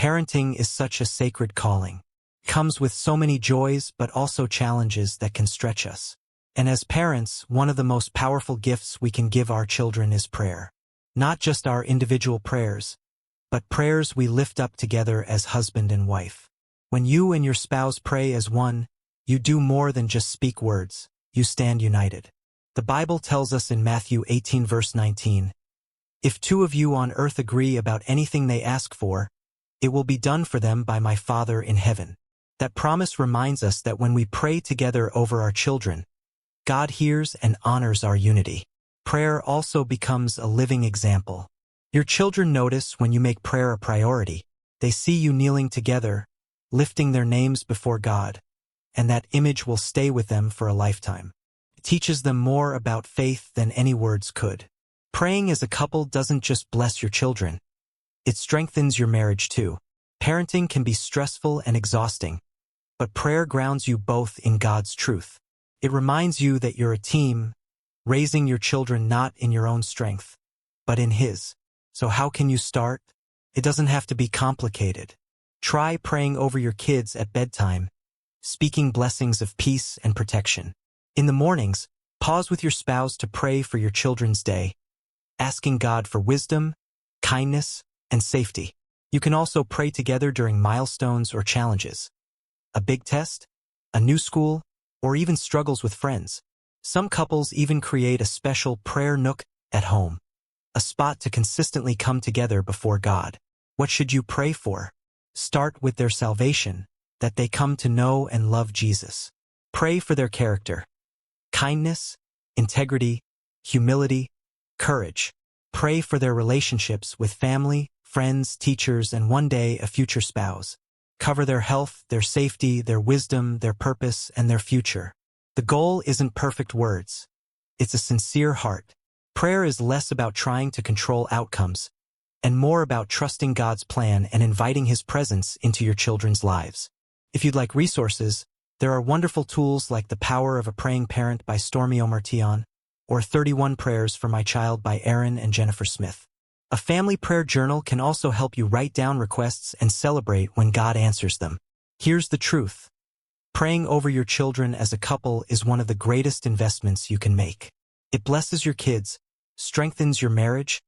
Parenting is such a sacred calling. It comes with so many joys but also challenges that can stretch us. And as parents, one of the most powerful gifts we can give our children is prayer. Not just our individual prayers, but prayers we lift up together as husband and wife. When you and your spouse pray as one, you do more than just speak words, you stand united. The Bible tells us in Matthew 18 verse 19, "If two of you on earth agree about anything they ask for, it will be done for them by my Father in heaven." That promise reminds us that when we pray together over our children, God hears and honors our unity. Prayer also becomes a living example. Your children notice when you make prayer a priority. They see you kneeling together, lifting their names before God, and that image will stay with them for a lifetime. It teaches them more about faith than any words could. Praying as a couple doesn't just bless your children. It strengthens your marriage too. Parenting can be stressful and exhausting, but prayer grounds you both in God's truth. It reminds you that you're a team, raising your children not in your own strength, but in His. So how can you start? It doesn't have to be complicated. Try praying over your kids at bedtime, speaking blessings of peace and protection. In the mornings, pause with your spouse to pray for your children's day, asking God for wisdom, kindness, and safety. You can also pray together during milestones or challenges. A big test, a new school, or even struggles with friends. Some couples even create a special prayer nook at home, a spot to consistently come together before God. What should you pray for? Start with their salvation, that they come to know and love Jesus. Pray for their character, kindness, integrity, humility, courage. Pray for their relationships with family, friends, teachers, and one day a future spouse. Cover their health, their safety, their wisdom, their purpose, and their future. The goal isn't perfect words. It's a sincere heart. Prayer is less about trying to control outcomes and more about trusting God's plan and inviting His presence into your children's lives. If you'd like resources, there are wonderful tools like The Power of a Praying Parent by Stormy Omartian or 31 Prayers for My Child by Aaron and Jennifer Smith. A family prayer journal can also help you write down requests and celebrate when God answers them. Here's the truth. Praying over your children as a couple is one of the greatest investments you can make. It blesses your kids, strengthens your marriage,